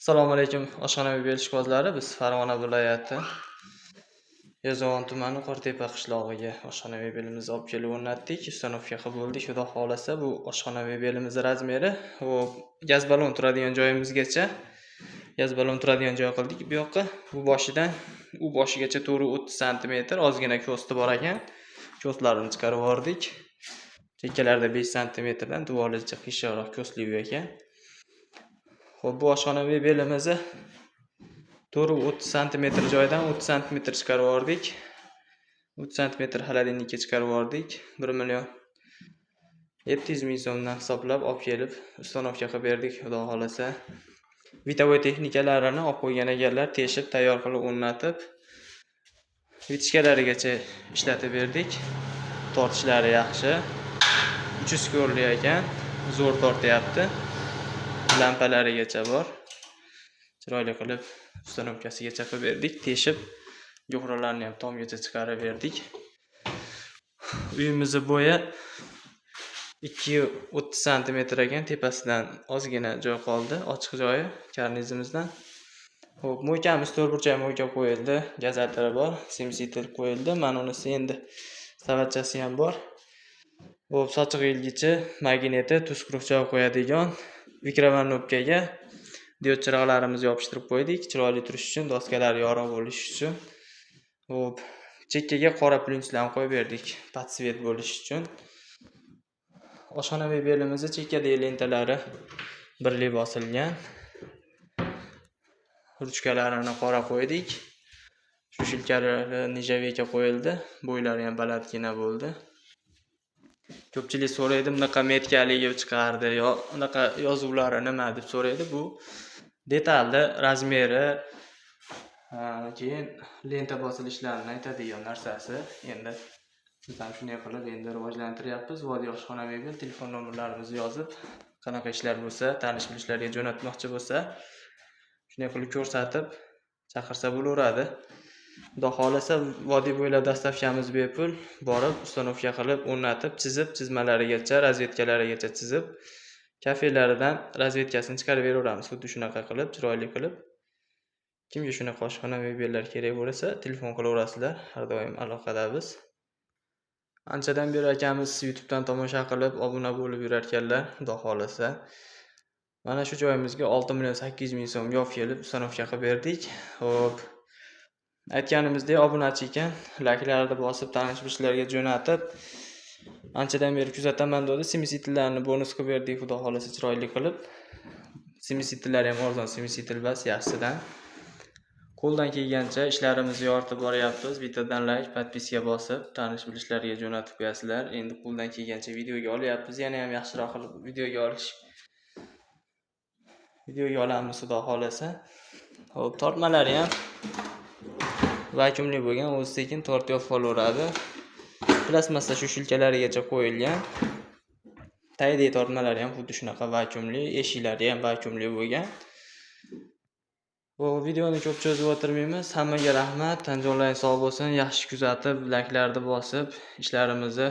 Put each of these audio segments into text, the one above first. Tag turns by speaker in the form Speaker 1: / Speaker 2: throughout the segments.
Speaker 1: Assalomu alaykum oshxonaviy ishqibozlari. Biz Farg'ona viloyati Yozyovon tumani Qortepa qishlog'iga oshxonaviy belimizni olib kelib o'rnatdik. Ustanovka qilib bo'ldik. Xudo xolasa bu oshxonaviy belimizni razmeri gaz ballon turadigan joyimizgacha gaz ballon turadigan joy qildik bu yoqqa. Bu boshidan u boshigacha to'g'ri 30 sm ozgina ko'sti bor ekan. Ko'stlarini chiqarib yubordik. Chekkalarda 5 sm dan duvorlicha qiyshaqroq ko'stli ekan. Xo'p, bu oshxonaviy belimizni to'g'ri 30 sm joydan 30 sm chiqarib yubordik. 30 sm xolodilnikka chiqarib yubordik. 1 million 700 ming so'mdan hisoblab olib kelib ustanovka qilib berdik, xudo xolasa. Vitovoy texnikalarini olib qo'ygan ekanlar, teshib, tayyor qilib o'rnatib, vitishkalarigacha ishlatib berdik. Tortishlari yaxshi. 300 ko'rli ekan, zo'r tortyapti. Lampalarigacha bor. Chiroyli qilib ustanovkasigacha qilib berdik. Teshib, yo'g'ralarni ham tomgacha chiqarib berdik. Uyimizni bo'yi 230 sm ekan, tepasidan ozgina joy qoldi, ochiq joyi karnizimizdan. Xo'p, mo'ykamiz to'rtburchak mo'yka qo'yildi, gazatari bor, simsitel qo'yildi. Mana unisi endi savatchasi ham bor. Xo'p, sochiq ilgichi, magneti, tuz quruqchoq qo'yadigan mikrovalnovkaga diod chiroqlarimizni yopishtirib qo'ydik, chiroyli turish uchun, doskalar yorug' bo'lish uchun. Xo'p, chekkaga qora plyunslarni qo'yib berdik, podsvet bo'lish uchun. Oshxonaviy belimizni chekkadagi lentalari birli bosilgan. Ruchkalarini qora qo'ydik. Shushilkalari nijaveka qo'yildi. Bo'ylari ham balandgina bo'ldi. Ko'pchilik so'raydi, bunaqa metkaligi chiqardi yo unaqa yozuvlari nima deb so'raydi. Bu detalni razmeri, keyin lenta bosilishlarini aytadigan narsasi. Endi biz ham shunday qilib endi rivojlantiryapmiz. Vodiy oshxonaviy bel telefon nomerlarimizni yozib, qanaqa ishlar bo'lsa, tanish bilishlarga jo'natmoqchi bo'lsa, shunday qilib ko'rsatib, chaqirsa bo'laveradi. Xudo xolasa vodiy bo'ylab dastavkamiz bepul, borib ustanovka qilib, o'rnatib, chizib, chizmalarigacha, razvetkalarigacha chizib, kafelaridan razvetkasini chiqarib beraveramiz. Xuddi shunaqa qilib, chiroyli qilib. Kimga shunaqa oshxonaviy bellar kerak bo'lsa, telefon qilaverasizlar. Har doim aloqadamiz. Anchadan beri akamiz YouTubedan tomosha qilib, obuna bo'lib yurar ekanlar, xudo xolasa. Mana shu joyimizga 6 million 800 ming so'm olib kelib ustanovka qilib berdik. Xo'p, aytganimizdek obunachi ekan, layklarni bosib, tanish bilishlarga jo'natib, anchadan beri kuzataman dedi. Simsitillarni bonus qilib berdik, xudo xolasa chiroyli qilib. Simsitillari ham arzon simsitil bas, yaxshidan. Qo'ldan kelgancha ishlarimizni yoritib boryapmiz. Bittadan like, podpiska bosib, tanish bilishlarga jo'natib qo'yasizlar. Endi qo'ldan kelgancha videoga olyapmiz. Yana ham yaxshiroq qilib videoga olamiz, xudo xolasa. Xo'p, tortmalari ham vakuumli bo'lgan, o'zi sekin tortib qolaveradi. Plasmassa shushilkalarigacha qo'yilgan. Taydagi tortmalari ham xuddi shunaqa vakuumli, eshiklari ham vakuumli bo'lgan. Bu videoni ko'p cho'zib o'tirmaymiz. Hammaga rahmat. Tan-jonlaring sog' bo'lsin. Yaxshi kuzatib, layklarni bosib, ishlarimizni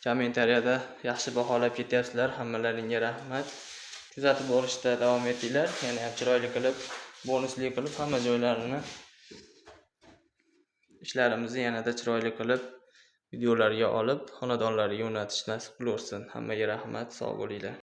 Speaker 1: kommentariyada yaxshi baholab ketyapsizlar. Hammalaringga rahmat. Kuzatib borishda davom etinglar. Yana ham chiroyli qilib, bonusli qilib hamma joylarini ishlarimizni yanada chiroyli qilib videolarga olib, xonadonlarga o'rnatish nasib qilsin. Hammaga rahmat, sog' bo'linglar.